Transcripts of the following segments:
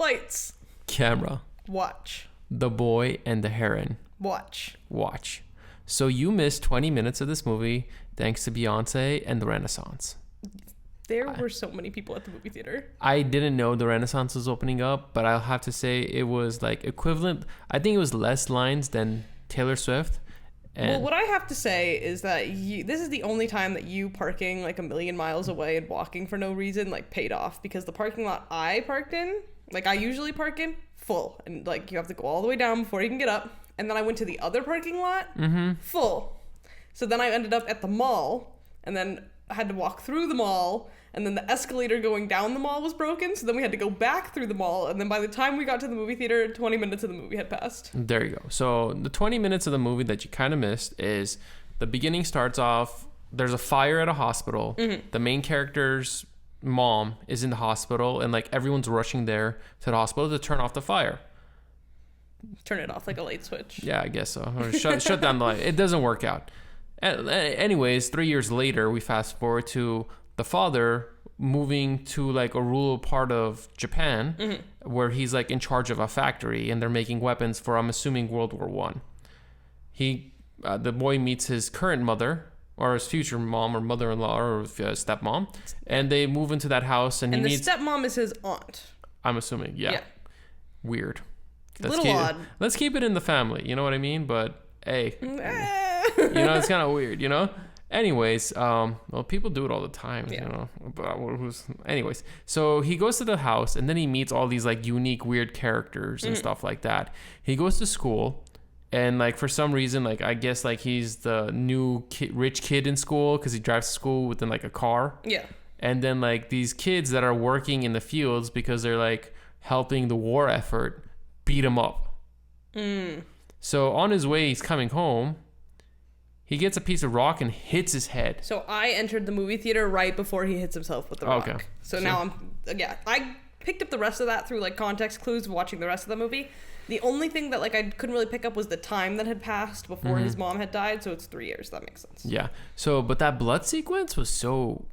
Lights. Camera. Watch. The Boy and the Heron. Watch. So you missed 20 minutes of this movie thanks to Beyonce and the Renaissance. There were so many people at the movie theater. I didn't know the Renaissance was opening up, but I'll have to say it was like equivalent. I think it was less lines than Taylor Swift. Well, what I have to say is that this is the only time that you parking like a million miles away and walking for no reason like paid off, because the parking lot I parked in, like I usually park in, full, and like you have to go all the way down before you can get up. And then I went to the other parking lot, full. So then I ended up at the mall, and then I had to walk through the mall, and then the escalator going down the mall was broken, so then we had to go back through the mall, and then by the time we got to the movie theater, 20 minutes of the movie had passed. There you go. So the 20 minutes of the movie that you kind of missed is the beginning starts off, there's a fire at a hospital. The main character's mom is in the hospital, and like everyone's rushing there to the hospital to turn off the fire. Turn it off like a light switch. Yeah, I guess so. Or shut down the light. It doesn't work out. Anyways, 3 years later, we fast forward to the father moving to like a rural part of Japan, where he's like in charge of a factory, and they're making weapons for, I'm assuming, World War One. The boy meets his current mother, or his future mom, or mother-in-law, or stepmom, and they move into that house, and the stepmom is his aunt. I'm assuming, yeah. Weird. Odd. Let's keep it in the family. You know what I mean? But hey, it's kind of weird. Anyways, well, people do it all the time. But anyways, so he goes to the house, and then he meets all these like unique, weird characters and stuff like that. He goes to school, and like for some reason, like I guess like he's the new rich kid in school because he drives to school within like a car. Yeah. And then like these kids that are working in the fields because they're like helping the war effort beat him up. So on his way, he's coming home. He gets a piece of rock and hits his head. So I entered the movie theater right before he hits himself with the rock. Okay. So now I picked up the rest of that through like context clues watching the rest of the movie. The only thing that like I couldn't really pick up was the time that had passed before his mom had died. So it's 3 years. That makes sense. Yeah. So, but that blood sequence was so...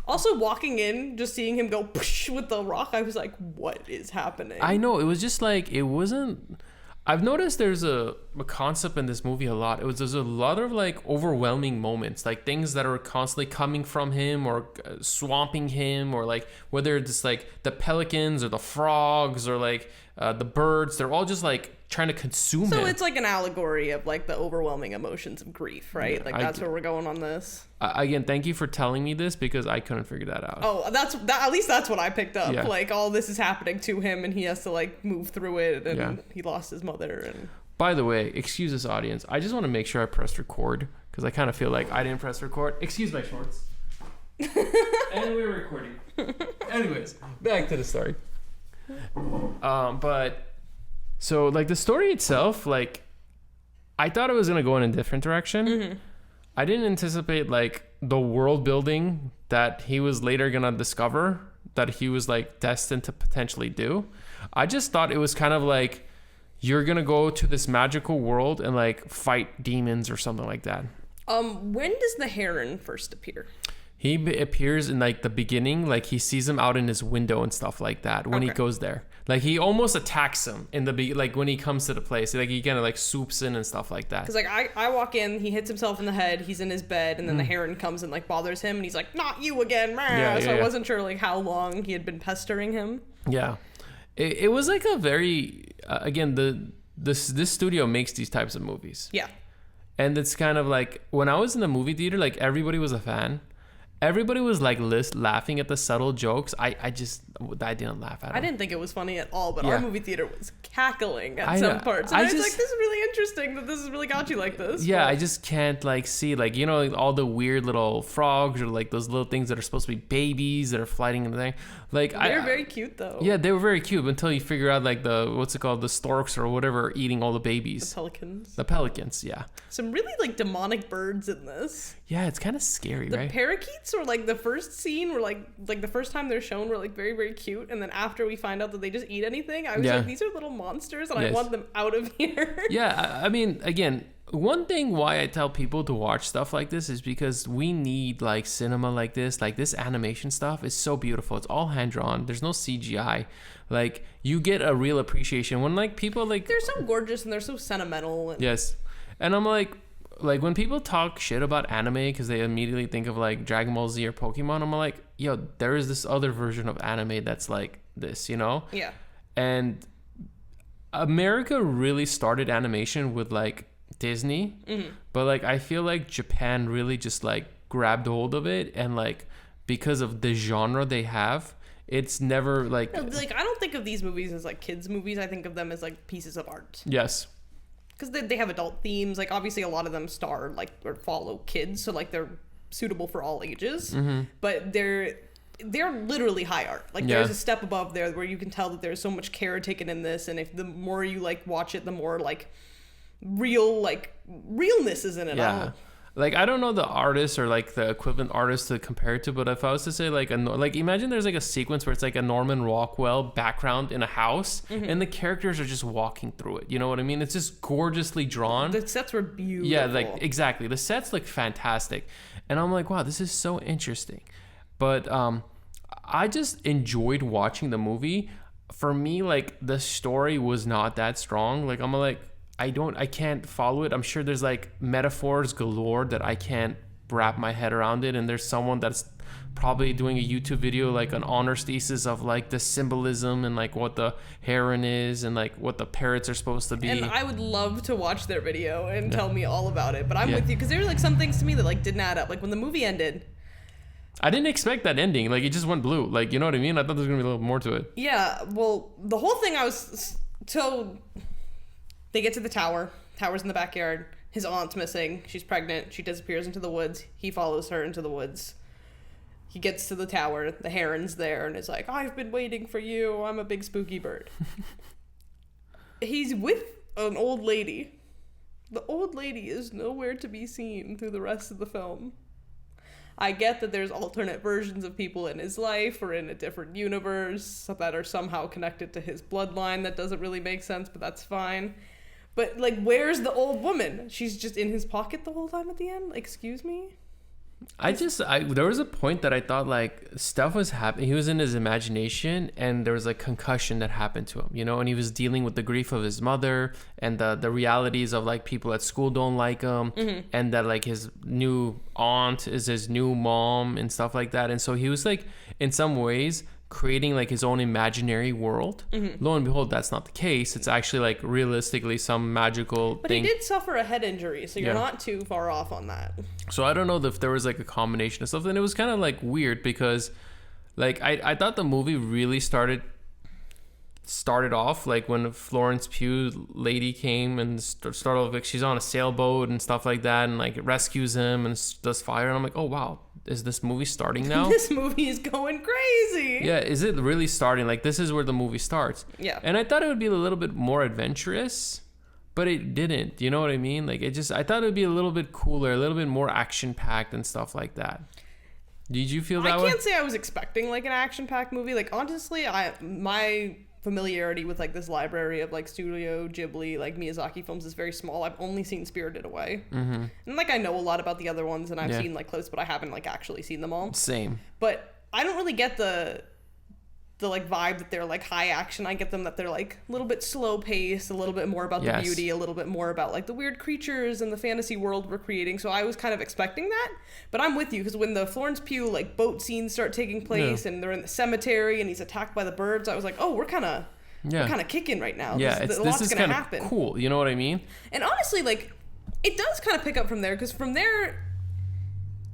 Also, walking in, just seeing him go with the rock, I was like, what is happening? I know. It was just like, it wasn't... I've noticed there's a concept in this movie a lot. There's a lot of like overwhelming moments, like things that are constantly coming from him or swamping him, or like whether it's like the pelicans or the frogs or like the birds, they're all just like trying to consume him. So it's like an allegory of like the overwhelming emotions of grief, right? Yeah, like that's where we're going on this. Again, thank you for telling me this because I couldn't figure that out. Oh, at least that's what I picked up. Yeah. Like all this is happening to him and he has to like move through it, and he lost his mother. And by the way, excuse this audience, I just want to make sure I pressed record because I kind of feel like I didn't press record. Excuse my shorts. And we're recording. Anyways, back to the story. But so like the story itself, like I thought it was gonna go in a different direction. I didn't anticipate like the world building that he was later gonna discover that he was like destined to potentially do. I just thought it was kind of like you're gonna go to this magical world and like fight demons or something like that. When does the Heron first appear? He appears in like the beginning, like he sees him out in his window and stuff like that when he goes there. Like he almost attacks him in the like when he comes to the place, like he kind of like swoops in and stuff like that. Because like I walk in, he hits himself in the head, he's in his bed, and then the Heron comes and like bothers him, and he's like, "Not you again!" So I wasn't sure like how long he had been pestering him. Yeah, it was like a very again this studio makes these types of movies. Yeah, and it's kind of like when I was in the movie theater, like everybody was a fan. Everybody was like laughing at the subtle jokes. I didn't laugh at it. I didn't think it was funny at all, but our movie theater was cackling at some parts. And I was like, this is really interesting that this has really got you like this. Yeah, but I just can't like see like, you know, like, all the weird little frogs or like those little things that are supposed to be babies that are flying in the thing. Like they're very cute though. Yeah, they were very cute until you figure out like the storks or whatever are eating all the babies. The pelicans, yeah. Some really like demonic birds in this. Yeah, it's kind of scary, right? The parakeets effects were like the first scene were like the first time they're shown were like very, very cute, and then after we find out that they just eat anything, I was like, these are little monsters and I want them out of here. Yeah, I mean, again, one thing why I tell people to watch stuff like this is because we need like cinema like this animation stuff is so beautiful. It's all hand drawn. There's no CGI. Like, you get a real appreciation when like people like, they're so gorgeous and they're so sentimental. And... Yes. And I'm like when people talk shit about anime because they immediately think of like Dragon Ball Z or Pokemon, I'm like, yo, there is this other version of anime that's like this, you know? Yeah. And America really started animation with like Disney, but like I feel like Japan really just like grabbed hold of it, and like because of the genre they have, it's never like I don't think of these movies as like kids movies. I think of them as like pieces of art. Yes, because they have adult themes. Like obviously a lot of them star like or follow kids, so like they're suitable for all ages. But they're literally high art. Like there's a step above there where you can tell that there's so much care taken in this, and if the more you like watch it, the more like realness is in it. Like I don't know the artist or like the equivalent artist to compare it to, but if I was to say like imagine there's like a sequence where it's like a Norman Rockwell background in a house, and the characters are just walking through it, you know what I mean? It's just gorgeously drawn. The sets were beautiful. Yeah, like exactly, the sets look fantastic, and I'm like, wow, this is so interesting. But I just enjoyed watching the movie. For me, like the story was not that strong. Like I'm like, I can't follow it. I'm sure there's like metaphors galore that I can't wrap my head around it. And there's someone that's probably doing a YouTube video, like an honors thesis of like the symbolism and like what the heron is and like what the parrots are supposed to be. And I would love to watch their video and tell me all about it. But I'm with you because there were like some things to me that like didn't add up. Like when the movie ended, I didn't expect that ending. Like it just went blue. Like, you know what I mean? I thought there was gonna be a little more to it. Yeah. Well, the whole thing so they get to the tower. Tower's in the backyard. His aunt's missing. She's pregnant. She disappears into the woods. He follows her into the woods. He gets to the tower. The heron's there and is like, I've been waiting for you. I'm a big spooky bird. He's with an old lady. The old lady is nowhere to be seen through the rest of the film. I get that there's alternate versions of people in his life or in a different universe that are somehow connected to his bloodline. That doesn't really make sense, but that's fine. But, like, where's the old woman? She's just in his pocket the whole time at the end? Like, excuse me? There was a point that I thought, like, stuff was happening. He was in his imagination, and there was, like, concussion that happened to him, you know? And he was dealing with the grief of his mother and the realities of, like, people at school don't like him. And that, like, his new aunt is his new mom and stuff like that. And so he was, like, in some ways creating like his own imaginary world. Lo and behold, that's not the case. It's actually like realistically some magical but thing. He did suffer a head injury, so you're not too far off on that. So I don't know if there was like a combination of stuff, and it was kind of like weird because like I thought the movie really started off like when Florence Pugh lady came and started off like she's on a sailboat and stuff like that and like rescues him and does fire, and I'm like, oh wow, is this movie starting now? This movie is going crazy. Yeah, is it really starting? Like this is where the movie starts. Yeah. And I thought it would be a little bit more adventurous, but it didn't. You know what I mean? Like I thought it would be a little bit cooler, a little bit more action packed and stuff like that. Did you feel that way? I can't say I was expecting like an action packed movie. Like honestly, my familiarity with like this library of like Studio Ghibli, like Miyazaki films is very small. I've only seen Spirited Away. And like I know a lot about the other ones and I've seen like clips, but I haven't like actually seen them all. Same. But I don't really get the like vibe that they're like high action. I get them that they're like a little bit slow paced, a little bit more about the beauty, a little bit more about like the weird creatures and the fantasy world we're creating. So I was kind of expecting that, but I'm with you because when the Florence Pugh like boat scenes start taking place and they're in the cemetery and he's attacked by the birds, I was like, oh, we're kind of kicking right now. Yeah, this is kind of cool. You know what I mean? And honestly, like it does kind of pick up from there because from there,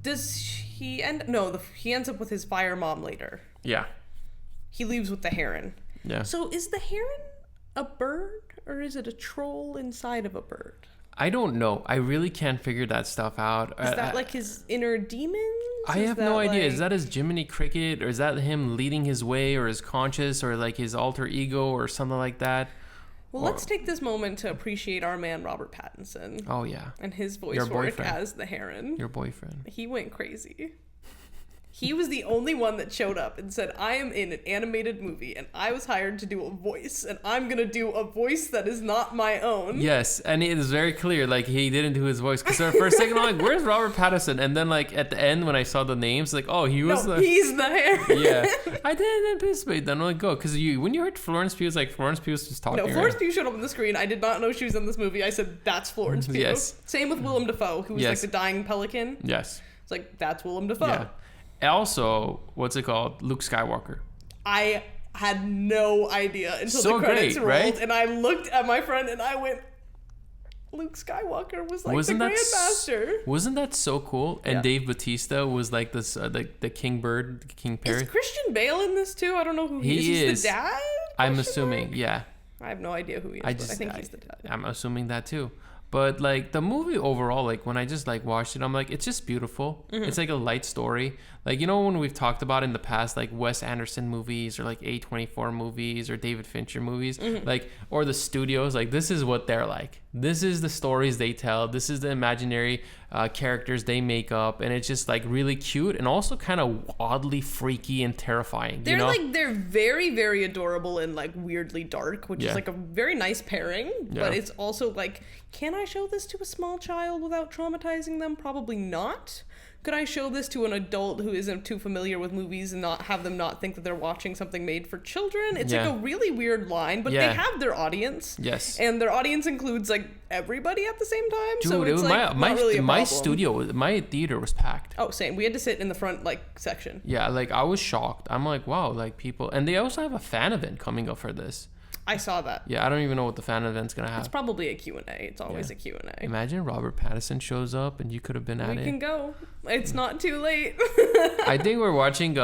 he ends up with his fire mom later. Yeah. He leaves with the heron. Yeah. So is the heron a bird or is it a troll inside of a bird? I don't know. I really can't figure that stuff out. Is that like his inner demons? I have no idea. Is that his Jiminy Cricket, or is that him leading his way, or his conscious, or like his alter ego, or something like that? Well, let's take this moment to appreciate our man Robert Pattinson. Oh yeah. And his voice work as the heron. Your boyfriend. He went crazy. He was the only one that showed up and said, I am in an animated movie and I was hired to do a voice and I'm going to do a voice that is not my own. Yes, and it is very clear, like, he didn't do his voice. Because for a second, I'm like, where's Robert Pattinson? And then, like, at the end, when I saw the names, like, oh, he was he's the hair. Yeah. I didn't anticipate that. I'm like, go. Because when you heard Florence Pugh, like, Florence Pugh was just talking. No, Florence Pugh showed up on the screen. I did not know she was in this movie. I said, that's Florence Pugh. Yes. Same with Willem Dafoe, who was like the dying pelican. Yes. It's like, that's Willem Dafoe. Yeah. Also, what's it called? Luke Skywalker. I had no idea until the credits rolled, right? And I looked at my friend and I went, Luke Skywalker was like the Grandmaster. Wasn't that so cool? And Dave Bautista was like this, the King Bird, the King Parrot. Is Christian Bale in this too? I don't know who he is. He's the dad? I'm assuming, yeah. I have no idea who he is, but I think he's the dad. I'm assuming that too. But like the movie overall, like when I just like watched it, I'm like, it's just beautiful. Mm-hmm. It's like a light story. Like, you know, when we've talked about in the past, like Wes Anderson movies or like A24 movies or David Fincher movies, like, or the studios, like this is what they're like. This is the stories they tell. This is the imaginary characters they make up. And it's just like really cute and also kind of oddly freaky and terrifying. They're, you know? like, they're very, very adorable and like weirdly dark, which is like a very nice pairing. Yeah. But it's also like, can I show this to a small child without traumatizing them? Probably not. Could I show this to an adult who isn't too familiar with movies and not have them not think that they're watching something made for children? It's like a really weird line, but they have their audience. Yes. And their audience includes like everybody at the same time. Dude, so it's like not really a problem. My theater was packed. Oh, same. We had to sit in the front like section. Yeah, like I was shocked. I'm like, wow, like people, and they also have a fan event coming up for this. I saw that. Yeah, I don't even know what the fan event's gonna have. It's probably a Q&A. It's always a Q&A. Imagine Robert Pattinson shows up and you could have been at it. We can go. It's not too late. I think we're watching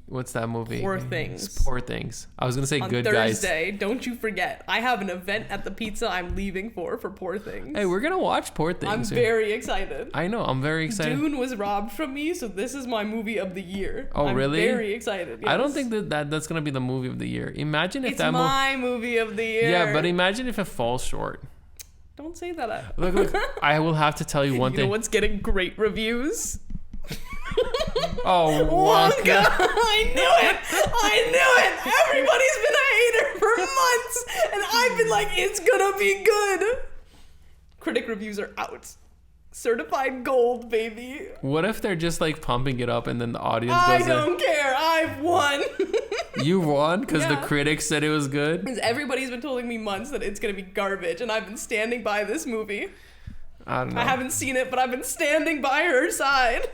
what's that movie? Poor Things. Poor Things. I was gonna say Good Guys. On Thursday, don't you forget. I have an event at the pizza I'm leaving for Poor Things. Hey, we're gonna watch Poor Things. I'm very excited. I know, I'm very excited. Dune was robbed from me, so this is my movie of the year. Oh, really? I'm very excited. Yes. I don't think that's gonna be the movie of the year. Imagine if it's my movie of the year. Yeah, but imagine if it falls short. Don't say that. Look, I will have to tell you one thing. You know what's getting great reviews? Oh, Wonka. I knew it. Everybody's been a hater for months, and I've been like, it's gonna be good. Critic reviews are out. Certified gold, baby. What if they're just like pumping it up and then the audience goes, I don't care. I've won. You won because the critics said it was good? Because everybody's been telling me months that it's gonna be garbage, and I've been standing by this movie. I don't know. I haven't seen it, but I've been standing by her side.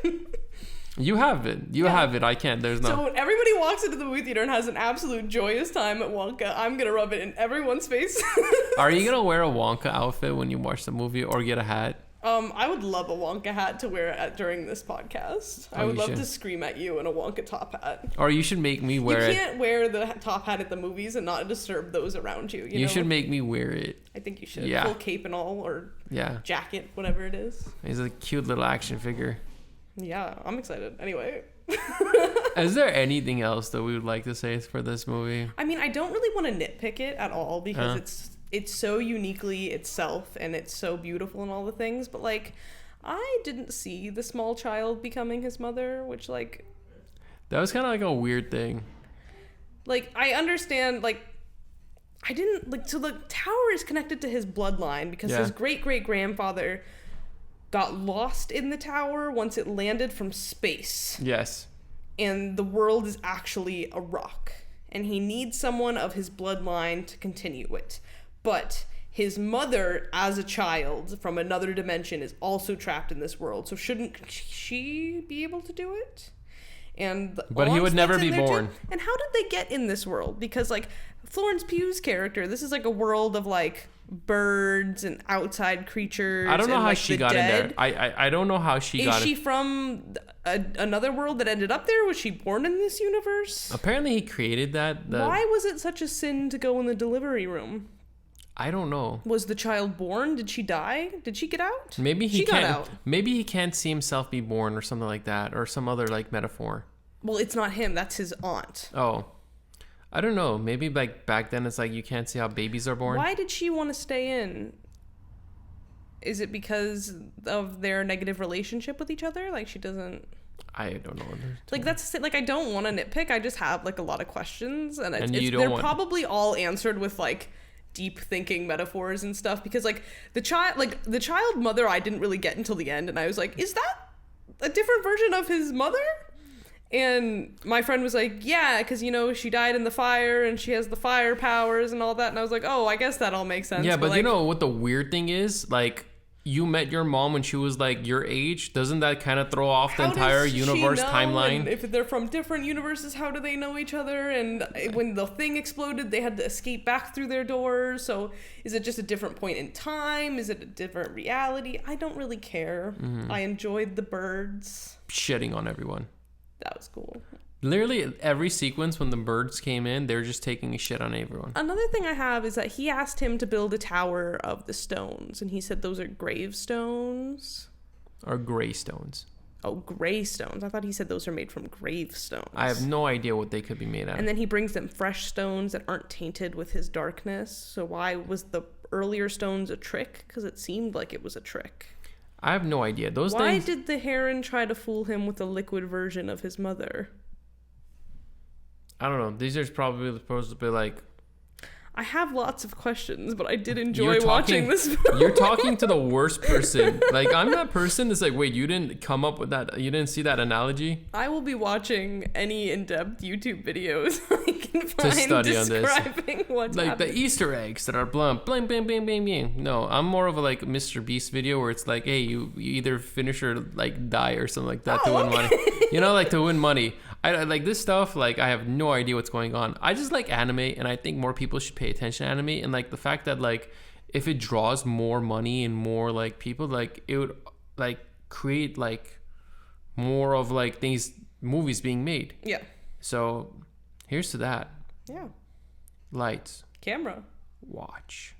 You have it. You have it. I can't. There's no. So when everybody walks into the movie theater and has an absolute joyous time at Wonka, I'm going to rub it in everyone's face. Are you going to wear a Wonka outfit when you watch the movie or get a hat? I would love a Wonka hat to wear during this podcast. I would love to scream at you in a Wonka top hat. Or you should make me wear it. You can't wear the top hat at the movies and not disturb those around you. You know? Should make me wear it. I think you should. Yeah. Full cape and all, or jacket, whatever it is. He's a cute little action figure. Yeah, I'm excited. Anyway. Is there anything else that we would like to say for this movie? I mean, I don't really want to nitpick it at all because it's so uniquely itself and it's so beautiful and all the things, but like I didn't see the small child becoming his mother, which like that was kind of like a weird thing. Like I understand, like I didn't like, so the tower is connected to his bloodline because his great-great-grandfather got lost in the tower once it landed from space. Yes. And the world is actually a rock. And he needs someone of his bloodline to continue it. But his mother, as a child from another dimension, is also trapped in this world. So shouldn't she be able to do it? But he would never be born. And how did they get in this world? Because like Florence Pugh's character, this is like a world of like birds and outside creatures. I don't know and, how like, she got in there. I don't know how she got in. Is she from another world that ended up there? Was she born in this universe? Apparently he created that. Why was it such a sin to go in the delivery room? I don't know. Was the child born? Did she die? Did she get out? Maybe he can't see himself be born or something like that, or some other like metaphor. Well, it's not him. That's his aunt. Oh. I don't know. Maybe like back then it's like you can't see how babies are born. Why did she want to stay in? Is it because of their negative relationship with each other? Like she doesn't... I don't know. Like that's like I don't want to nitpick. I just have like a lot of questions, and they're probably all answered with like deep thinking metaphors and stuff. Because like the child mother, I didn't really get until the end, and I was like, is that a different version of his mother? And my friend was like, yeah, because, you know, she died in the fire and she has the fire powers and all that. And I was like, oh, I guess that all makes sense. Yeah, but like, you know what the weird thing is? Like, you met your mom when she was, like, your age. Doesn't that kind of throw off the entire universe timeline? And if they're from different universes, how do they know each other? And when the thing exploded, they had to escape back through their doors. So is it just a different point in time? Is it a different reality? I don't really care. Mm-hmm. I enjoyed the birds. Shitting on everyone. That was cool. Literally every sequence when the birds came in, they're just taking a shit on everyone. Another thing I have is that he asked him to build a tower of the stones, and he said those are gravestones. Or gray stones. Oh, gray stones. I thought he said those are made from gravestones. I have no idea what they could be made out of. And then he brings them fresh stones that aren't tainted with his darkness. So why was the earlier stones a trick? Because it seemed like it was a trick. I have no idea. Why did the Heron try to fool him with a liquid version of his mother? I don't know. These are probably supposed to be like... I have lots of questions, but I did enjoy watching this film. You're talking to the worst person. Like, I'm that person that's like, wait, you didn't come up with that? You didn't see that analogy? I will be watching any in-depth YouTube videos I can find to study on this. What's like happening. The Easter eggs that are blam, blam, bam, bam, bam, bam. No, I'm more of a like Mr. Beast video where it's like, hey, you either finish or like die or something like that to win money. You know, like to win money. I like this stuff. Like, I have no idea what's going on. I just like anime, and I think more people should pay attention to anime. And like the fact that like if it draws more money and more like people, like it would like create like more of like these movies being made. Yeah. So here's to that. Yeah. Lights. Camera. Watch.